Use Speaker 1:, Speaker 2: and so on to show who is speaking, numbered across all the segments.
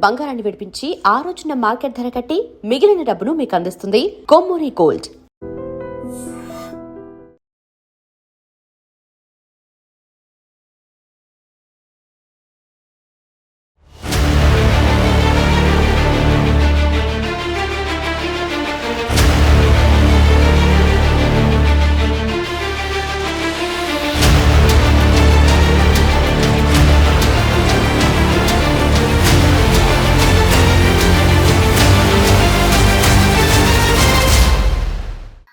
Speaker 1: బంగారాన్ని విడిపించి ఆ రోజున మార్కెట్ ధర కట్టి మిగిలిన డబ్బును మీకు అందిస్తుంది Kommuri gold.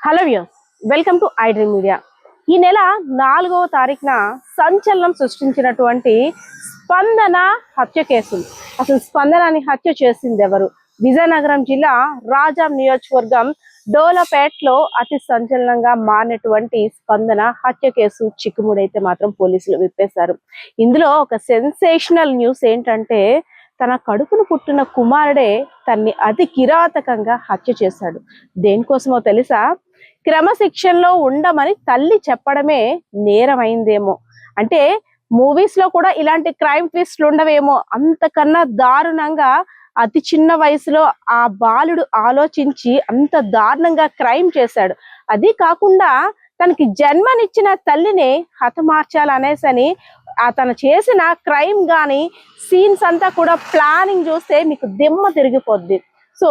Speaker 2: Hello viewers, welcome to I dream media. ఈ నెల 4వ తారీఖున సంచలనం సృష్టించినటువంటి స్పందన హత్య కేసు. అసలు స్పందనని హత్య చేసింది ఎవరు? విజయనగరం జిల్లా రాజాం నియోజకవర్గం డోలపేటలో అతి సంచలనంగా మారినటువంటి స్పందన హత్య కేసు చిక్కుముడైతే మాత్రం పోలీసులు విప్పేశారు. ఇందులో ఒక సెన్సేషనల్ న్యూస్ ఏంటంటే, తన కడుపును పుట్టిన కుమారుడే తన్ని అతి కిరాతకంగా హత్య చేశాడు. దేనికోసమో తెలుసా? క్రమశిక్షణలో ఉండమని తల్లి చెప్పడమే నేరమైందేమో. అంటే మూవీస్ లో కూడా ఇలాంటి క్రైమ్ ట్విస్ట్లు ఉండవేమో, అంతకన్నా దారుణంగా అతి చిన్న వయసులో ఆ బాలుడు ఆలోచించి అంత దారుణంగా క్రైమ్ చేశాడు. అది కాకుండా తనకి జన్మనిచ్చిన తల్లిని హతమార్చాలనేసని తను చేసిన క్రైమ్ గాని సీన్స్ అంతా కూడా ప్లానింగ్ చూస్తే మీకు దిమ్మ తిరిగిపోద్ది. సో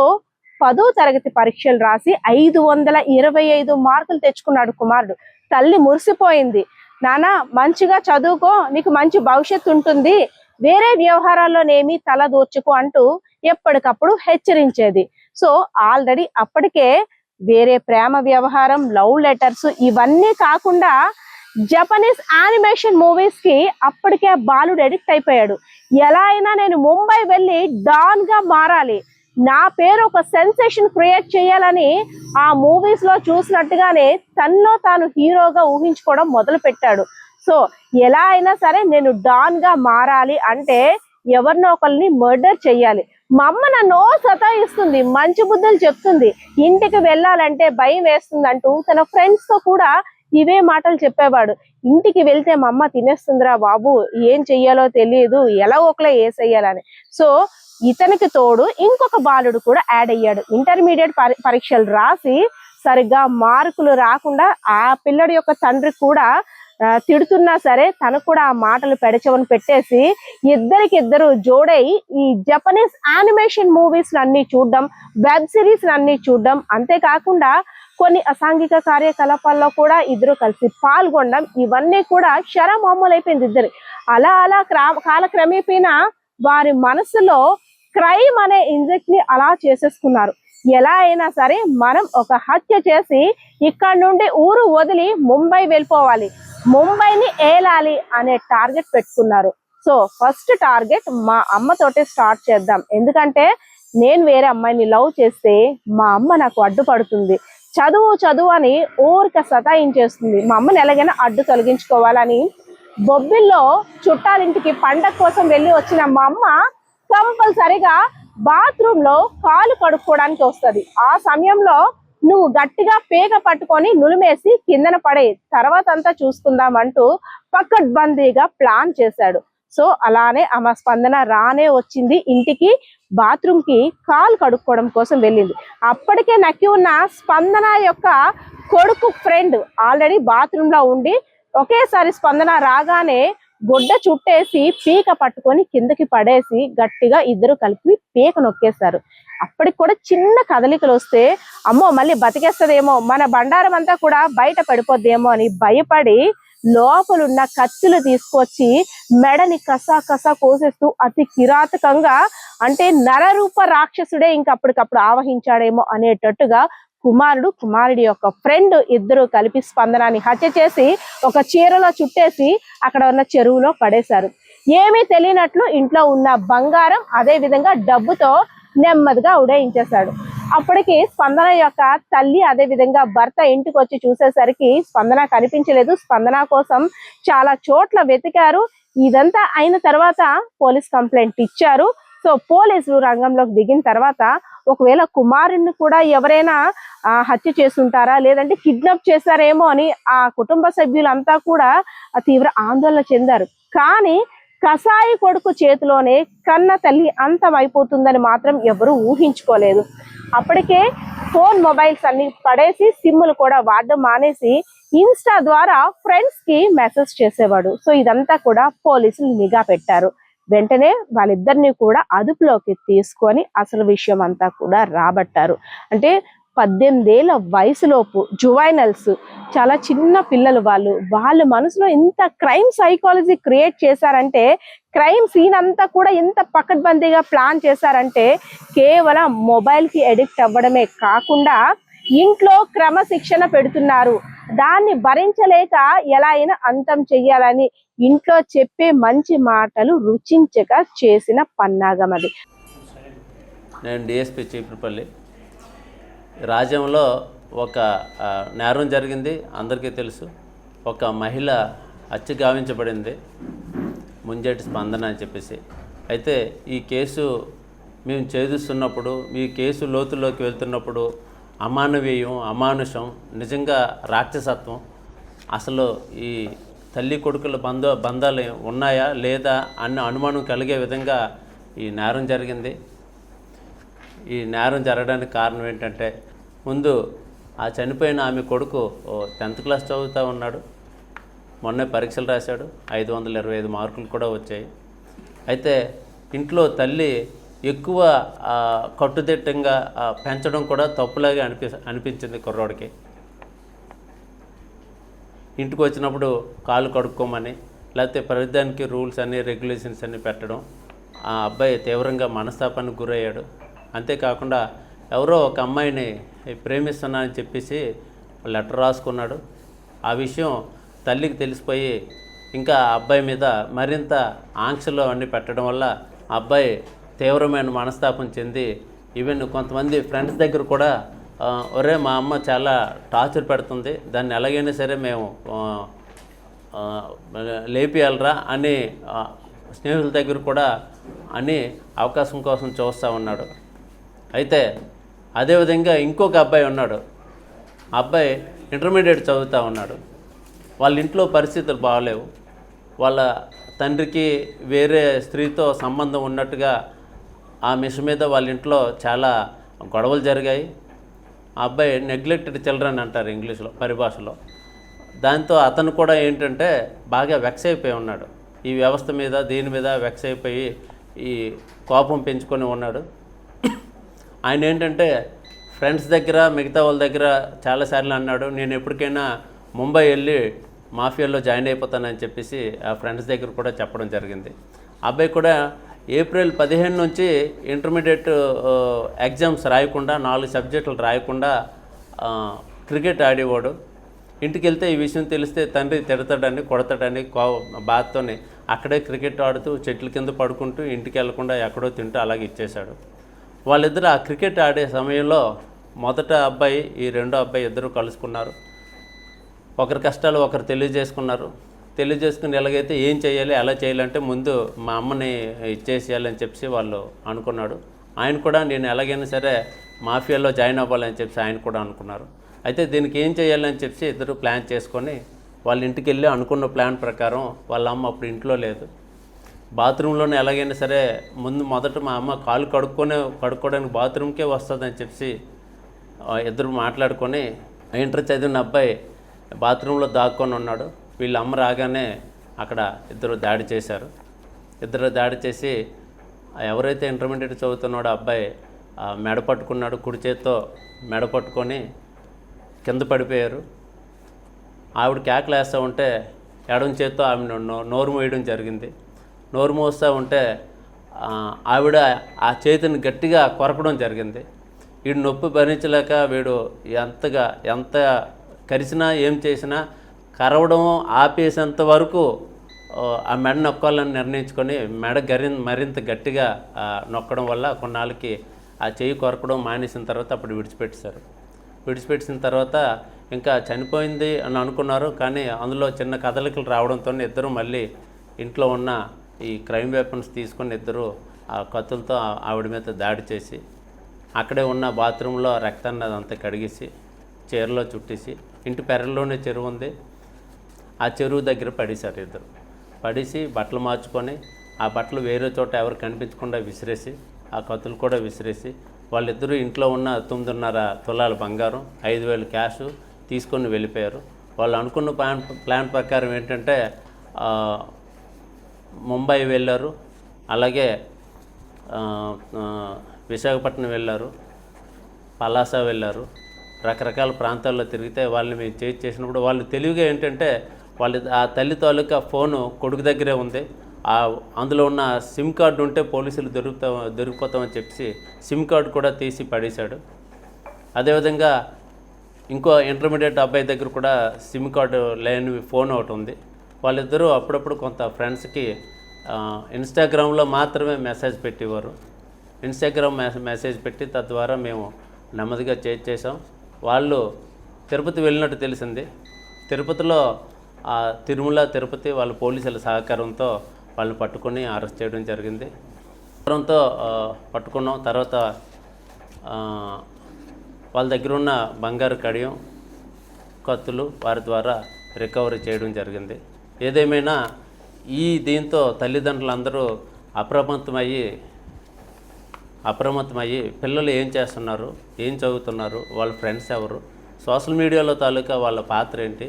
Speaker 2: 10వ తరగతి పరీక్షలు రాసి 525 మార్కులు తెచ్చుకున్నాడు కుమారుడు. తల్లి మురిసిపోయింది. నాన్న మంచిగా చదువుకో, నీకు మంచి భవిష్యత్తు ఉంటుంది, వేరే వ్యవహారాల్లోనేమి తల దూర్చుకో అంటూ ఎప్పటికప్పుడు హెచ్చరించేది. సో ఆల్రెడీ అప్పటికే వేరే ప్రేమ వ్యవహారం, లవ్ లెటర్స్ ఇవన్నీ కాకుండా జపనీస్ యానిమేషన్ మూవీస్ కి అప్పటికే బాలుడు అడిక్ట్ అయిపోయాడు. ఎలా అయినా నేను ముంబై వెళ్ళి డాన్ గా మారాలి, నా పేరు ఒక సెన్సేషన్ క్రియేట్ చేయాలని ఆ మూవీస్ లో చూసినట్టుగానే తనలో తాను హీరోగా ఊహించుకోవడం మొదలు పెట్టాడు. సో ఎలా అయినా సరే నేను డాన్ గా మారాలి అంటే ఎవరినో ఒకరిని మర్డర్ చెయ్యాలి. మా అమ్మ నన్ను సతాయిస్తుంది, మంచి బుద్ధులు చెప్తుంది, ఇంటికి వెళ్ళాలంటే భయం వేస్తుంది అంటూ తన ఫ్రెండ్స్ తో కూడా ఇవే మాటలు చెప్పేవాడు. ఇంటికి వెళ్తే మా అమ్మ తినేస్తుందిరా బాబు, ఏం చెయ్యాలో తెలియదు, ఎలా ఒకలా వేసేయాలని. సో ఇతనికి తోడు ఇంకొక బాలుడు కూడా యాడ్ అయ్యాడు. ఇంటర్మీడియట్ పరీక్షలు రాసి సరిగ్గా మార్కులు రాకుండా ఆ పిల్లడి యొక్క తండ్రి కూడా తిడుతున్నా సరే తను కూడా ఆ మాటలు పెడచవని పెట్టేసి ఇద్దరికిద్దరు జోడై ఈ జపనీస్ యానిమేషన్ మూవీస్ అన్ని చూడడం, వెబ్ సిరీస్ అన్ని చూడడం, అంతేకాకుండా కొన్ని అసాంఘిక కార్యకలాపాల్లో కూడా ఇద్దరు కలిసి పాల్గొనడం, ఇవన్నీ కూడా శరమామూలు అయిపోయింది ఇద్దరు. అలా అలా కాలక్రమేపీనా వారి మనసులో క్రైమ్ అనే ఇంజెక్ట్ ని అలా చేసేసుకున్నారు. ఎలా అయినా సరే మనం ఒక హత్య చేసి ఇక్కడ నుండి ఊరు వదిలి ముంబై వెళ్ళిపోవాలి, ముంబైని ఏలాలి అనే టార్గెట్ పెట్టుకున్నారు. సో ఫస్ట్ టార్గెట్ మా అమ్మతోటే స్టార్ట్ చేద్దాం, ఎందుకంటే నేను వేరే అమ్మాయిని లవ్ చేస్తే మా అమ్మ నాకు అడ్డుపడుతుంది, చదువు చదువు అని ఊరిక సతాయించేస్తుంది, మా అమ్మని ఎలాగైనా అడ్డు తొలగించుకోవాలని బొబ్బిల్లో చుట్టాలింటికి పండగ కోసం వెళ్ళి వచ్చిన మా అమ్మ కంపల్సరిగా బాత్రూమ్ లో కాలు కడుక్కోవడానికి వస్తుంది. ఆ సమయంలో నువ్వు గట్టిగా పేగ పట్టుకొని నులిమేసి కిందన పడే, తర్వాత అంతా చూసుకుందాం అంటూ పకడ్బందీగా ప్లాన్ చేశాడు. సో అలానే ఆమె స్పందన రానే వచ్చింది ఇంటికి, బాత్రూమ్ కి కాలు కడుక్కోవడం కోసం వెళ్ళింది. అప్పటికే నక్కి ఉన్న స్పందన యొక్క కొడుకు ఫ్రెండ్ ఆల్రెడీ బాత్రూమ్ లో ఉండి ఒకేసారి స్పందన రాగానే గుడ్డ చుట్టేసి పీక పట్టుకొని కిందకి పడేసి గట్టిగా ఇద్దరు కలిపి పీక నొక్కేశారు. అప్పటికి కూడా చిన్న కదలికలు వస్తే అమ్మో మళ్ళీ బతికేస్తుందేమో, మన బండారం అంతా కూడా బయట పడిపోద్దేమో అని భయపడి లోపలున్న కత్తులు తీసుకొచ్చి మెడని కసా కసా కోసేస్తూ అతి కిరాతకంగా, అంటే నరరూప రాక్షసుడే ఇంకప్పటికప్పుడు ఆవహించాడేమో అనేటట్టుగా కుమారుడు, కుమారుడి యొక్క ఫ్రెండ్ ఇద్దరు కలిపి స్పందనాన్ని హత్య చేసి ఒక చీరలో చుట్టేసి అక్కడ ఉన్న చెరువులో పడేశారు. ఏమీ తెలియనట్లు ఇంట్లో ఉన్న బంగారం అదే విధంగా డబ్బుతో నెమ్మదిగా ఉడయించేశాడు. అప్పటికి స్పందన యొక్క తల్లి అదే విధంగా భర్త ఇంటికి వచ్చి చూసేసరికి స్పందన కనిపించలేదు. స్పందన కోసం చాలా చోట్ల వెతికారు. ఇదంతా అయిన తర్వాత పోలీస్ కంప్లైంట్ ఇచ్చారు. సో పోలీసులు రంగంలోకి దిగిన తర్వాత ఒకవేళ కుమారుణ్ణి కూడా ఎవరైనా హత్య చేస్తుంటారా లేదంటే కిడ్నాప్ చేశారేమో అని ఆ కుటుంబ సభ్యులంతా కూడా తీవ్ర ఆందోళన చెందారు. కానీ కసాయి కొడుకు చేతిలోనే కన్న తల్లి అంతమైపోతుందని మాత్రం ఎవరు ఊహించుకోలేదు. అప్పటికే మొబైల్స్ అన్ని పడేసి సిమ్ములు కూడా వాడడం మానేసి ఇన్స్టా ద్వారా ఫ్రెండ్స్ కి మెసేజ్ చేసేవాడు. సో ఇదంతా కూడా పోలీసులు నిఘా పెట్టారు. వెంటనే వాళ్ళిద్దరిని కూడా అదుపులోకి తీసుకొని అసలు విషయం అంతా కూడా రాబట్టారు. అంటే 18 ఏళ్ల వయసులోపు జువైనల్స్, చాలా చిన్న పిల్లలు వాళ్ళ మనసులో ఇంత క్రైమ్ సైకాలజీ క్రియేట్ చేశారంటే, క్రైమ్ సీన్ అంతా కూడా ఎంత పకడ్బందీగా ప్లాన్ చేశారంటే, కేవలం మొబైల్ కి ఎడిక్ట్ అవ్వడమే కాకుండా ఇంట్లో క్రమశిక్షణ పెడుతున్నారు. దాన్ని భరించలేక ఎలా అయినా అంతం చెయ్యాలని ఇంట్లో చెప్పే మంచి మాటలు రుచించక చేసిన పన్నాగం అది.
Speaker 3: నేను డిఎస్పి చీపురుపల్లి. రాజ్యంలో ఒక నేరం జరిగింది, అందరికీ తెలుసు. ఒక మహిళ హత్య గావించబడింది, ముంజేటి స్పందన అని చెప్పేసి. అయితే ఈ కేసు మేము ఛేదిస్తున్నప్పుడు, ఈ కేసు లోతుల్లోకి వెళ్తున్నప్పుడు అమానవీయం, అమానుషం, నిజంగా రాక్షసత్వం, అసలు ఈ తల్లి కొడుకుల బంధాలు ఉన్నాయా లేదా అన్న అనుమానం కలిగే విధంగా ఈ నేరం జరిగింది. ఈ నేరం జరగడానికి కారణం ఏంటంటే, ముందు ఆ చనిపోయిన ఆమె కొడుకు 10th క్లాస్ చదువుతూ ఉన్నాడు. మొన్నే పరీక్షలు రాశాడు, 525 మార్కులు కూడా వచ్చాయి. అయితే ఇంట్లో తల్లి ఎక్కువ కట్టుదిట్టంగా పెంచడం కూడా తప్పులాగా అనిపించింది కుర్రోడికి. ఇంటికి వచ్చినప్పుడు కాళ్ళు కడుక్కోమని, లేకపోతే ప్రతిదానికి రూల్స్ అన్ని రెగ్యులేషన్స్ అన్ని పెట్టడం, ఆ అబ్బాయి తీవ్రంగా మనస్తాపానికి గురయ్యాడు. అంతేకాకుండా ఎవరో ఒక అమ్మాయిని ప్రేమిస్తున్నా అని చెప్పేసి లెటర్ రాసుకున్నాడు. ఆ విషయం తల్లికి తెలిసిపోయి ఇంకా ఆ అబ్బాయి మీద మరింత ఆంక్షలు అన్నీ పెట్టడం వల్ల ఆ అబ్బాయి తీవ్రమైన మనస్తాపం చెంది, ఈవెన్ కొంతమంది ఫ్రెండ్స్ దగ్గర కూడా ఒరే మా అమ్మ చాలా టార్చర్ పెడుతుంది, దాన్ని ఎలాగైనా సరే మేము లేపియాలరా అని స్నేహితుల దగ్గర కూడా అని అవకాశం కోసం చూస్తూ ఉన్నాడు. అయితే అదేవిధంగా ఇంకొక అబ్బాయి ఉన్నాడు. ఆ అబ్బాయి ఇంటర్మీడియట్ చదువుతూ ఉన్నాడు. వాళ్ళ ఇంట్లో పరిస్థితులు బాగలేవు. వాళ్ళ తండ్రికి వేరే స్త్రీతో సంబంధం ఉన్నట్టుగా ఆ మిషన్ మీద వాళ్ళ ఇంట్లో చాలా గొడవలు జరిగాయి. ఆ అబ్బాయి నెగ్లెక్టెడ్ చిల్డ్రన్ అంటారు ఇంగ్లీష్లో పరిభాషలో. దాంతో అతను కూడా ఏంటంటే బాగా వెక్స్ అయిపోయి ఉన్నాడు. ఈ వ్యవస్థ మీద దీని మీద వెక్స్ అయిపోయి ఈ కోపం పెంచుకొని ఉన్నాడు. ఆయన ఏంటంటే ఫ్రెండ్స్ దగ్గర మిగతా వాళ్ళ దగ్గర చాలాసార్లు అన్నాడు, నేను ఎప్పటికైనా ముంబై వెళ్ళి మాఫియాలో జాయిన్ అయిపోతానని చెప్పేసి ఆ ఫ్రెండ్స్ దగ్గర కూడా చెప్పడం జరిగింది. అబ్బాయి కూడా ఏప్రిల్ 15 నుంచి ఇంటర్మీడియట్ ఎగ్జామ్స్ రాయకుండా 4 సబ్జెక్టులు రాయకుండా క్రికెట్ ఆడేవాడు. ఇంటికి వెళ్తే ఈ విషయం తెలిస్తే తండ్రి తిడతాడని, కొడతాడని బాధతోనే అక్కడే క్రికెట్ ఆడుతూ చెట్ల కింద పడుకుంటూ ఇంటికి వెళ్లకుండా ఎక్కడో తింటూ అలాగే ఇచ్చేశాడు. వాళ్ళిద్దరు ఆ క్రికెట్ ఆడే సమయంలో మొదట అబ్బాయి, ఈ రెండో అబ్బాయి ఇద్దరు కలుసుకున్నారు. ఒకరి కష్టాలు ఒకరు తెలియజేసుకున్నారు. తెలియజేసుకుని ఎలాగైతే ఏం చేయాలి, ఎలా చేయాలంటే ముందు మా అమ్మని ఇచ్చేసేయాలని చెప్పి వాళ్ళు అనుకున్నాడు. ఆయన కూడా నేను ఎలాగైనా సరే మాఫియాలో జాయిన్ అవ్వాలని చెప్పి ఆయన కూడా అనుకున్నారు. అయితే దీనికి ఏం చేయాలని చెప్పి ఇద్దరు ప్లాన్ చేసుకొని వాళ్ళ ఇంటికి వెళ్ళి అనుకున్న ప్లాన్ ప్రకారం వాళ్ళ అమ్మ అప్పుడు ఇంట్లో లేదు. బాత్రూంలోనే ఎలాగైనా సరే మొదట మా అమ్మ కాళ్ళు కడుక్కోవడానికి బాత్రూమ్కే వస్తుందని చెప్పి ఇద్దరు మాట్లాడుకొని ఇంటర్ చదివిన అబ్బాయి బాత్రూంలో దాక్కొని ఉన్నాడు. వీళ్ళ అమ్మ రాగానే అక్కడ ఇద్దరు దాడి చేశారు. ఇద్దరు దాడి చేసి ఎవరైతే ఇంటర్మీడియట్ చదువుతున్నాడో అబ్బాయి మెడ పట్టుకున్నాడు, కుడి చేత్తో మెడ పట్టుకొని కింద పడిపోయారు. ఆవిడ కేకలు వేస్తూ ఉంటే ఎడమ చేత్తో ఆమె నోరు మూయడం జరిగింది. నోరు మోస్తూ ఉంటే ఆవిడ ఆ చేతిని గట్టిగా కొరకడం జరిగింది. వీడు నొప్పి భరించలేక వీడు ఎంత కరిచినా ఏం చేసినా కరవడం ఆపేసేంత వరకు ఆ మెడ నొక్కాలని నిర్ణయించుకొని మెడ మరింత గట్టిగా నొక్కడం వల్ల కొన్నాళ్ళకి ఆ చెయ్యి కొరకడం మానేసిన తర్వాత అప్పుడు విడిచిపెట్టిన తర్వాత ఇంకా చనిపోయింది అని అనుకున్నారు. కానీ అందులో చిన్న కదలికలు రావడంతో ఇద్దరు మళ్ళీ ఇంట్లో ఉన్న ఈ క్రైమ్ వెపన్స్ తీసుకొని ఇద్దరు ఆ కత్తులతో ఆవిడ మీద దాడి చేసి అక్కడే ఉన్న బాత్రూంలో రక్తాన్ని అదంతా కడిగేసి చీరలో చుట్టేసి ఇంటి పెరల్లోనే చెరువు ఉంది, ఆ చెరువు దగ్గర పడేశారు ఇద్దరు. పడేసి బట్టలు మార్చుకొని ఆ బట్టలు వేరే చోట ఎవరు కనిపించకుండా విసిరేసి ఆ కత్తులు కూడా విసిరేసి వాళ్ళిద్దరూ ఇంట్లో ఉన్న 9.5 తులాల బంగారం 5,000 క్యాష్ తీసుకొని వెళ్ళిపోయారు. వాళ్ళు అనుకున్న ప్లాన్ ప్రకారం ఏంటంటే ముంబై వెళ్ళారు, అలాగే విశాఖపట్నం వెళ్ళారు, పలాస వెళ్ళారు. రకరకాల ప్రాంతాల్లో తిరిగితే వాళ్ళని మేము చేసినప్పుడు వాళ్ళు తెలివిగా ఏంటంటే ఆ తల్లి తాలూకా ఫోను కొడుకు దగ్గరే ఉంది, అందులో ఉన్న సిమ్ కార్డు ఉంటే పోలీసులు దొరికిపోతామని చెప్పి సిమ్ కార్డు కూడా తీసి పడేశాడు. అదేవిధంగా ఇంకో ఇంటర్మీడియట్ అబ్బాయి దగ్గర కూడా సిమ్ కార్డు లేని ఫోన్ ఒకటి ఉంది. వాళ్ళిద్దరూ అప్పుడప్పుడు కొంత ఫ్రెండ్స్కి ఇన్స్టాగ్రామ్లో మాత్రమే మెసేజ్ పెట్టేవారు. ఇన్స్టాగ్రామ్ మెసేజ్ పెట్టి తద్వారా మేము నెమ్మదిగా చేసాం. వాళ్ళు తిరుపతి వెళ్ళినట్టు తెలిసింది. తిరుపతిలో తిరుపతి వాళ్ళ పోలీసుల సహకారంతో వాళ్ళు పట్టుకొని అరెస్ట్ చేయడం జరిగింది. పట్టుకున్నాం. తర్వాత వాళ్ళ దగ్గర ఉన్న బంగారు కడియం, కత్తులు వారి ద్వారా రికవరీ చేయడం జరిగింది. ఏదేమైనా దీంతో తల్లిదండ్రులందరూ అప్రమత్తమయ్యి పిల్లలు ఏం చేస్తున్నారు, ఏం చదువుతున్నారు, వాళ్ళ ఫ్రెండ్స్ ఎవరు, సోషల్ మీడియాలో తాలూకా వాళ్ళ పాత్ర ఏంటి,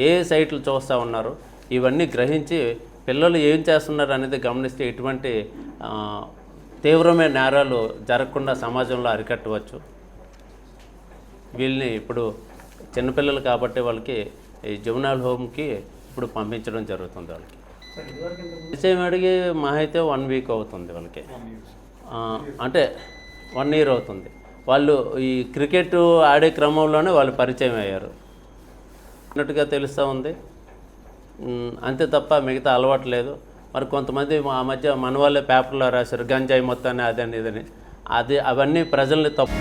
Speaker 3: ఏ సైట్లు చూస్తూ ఉన్నారు, ఇవన్నీ గ్రహించి పిల్లలు ఏం చేస్తున్నారు అనేది గమనిస్తే ఎటువంటి తీవ్రమైన నేరాలు జరగకుండా సమాజంలో అరికట్టవచ్చు. వీళ్ళని ఇప్పుడు చిన్నపిల్లలు కాబట్టి వాళ్ళకి ఈ జువెనైల్ హోమ్కి ఇప్పుడు పంపించడం జరుగుతుంది. వాళ్ళకి విషయం అడిగి మహా అయితే 1 వీక్ అవుతుంది వాళ్ళకి, అంటే 1 ఇయర్ అవుతుంది. వాళ్ళు ఈ క్రికెట్ ఆడే క్రమంలోనే వాళ్ళు పరిచయం అయ్యారు అన్నట్టుగా తెలుస్తూ ఉంది. అంతే తప్ప మిగతా అలవాటు లేదు. మరి కొంతమంది ఆ మధ్య మన వాళ్ళే పేపర్లో రాశారు గంజాయి మొత్తాన్ని అదని ఇదని, అవన్నీ ప్రజల్ని తప్పు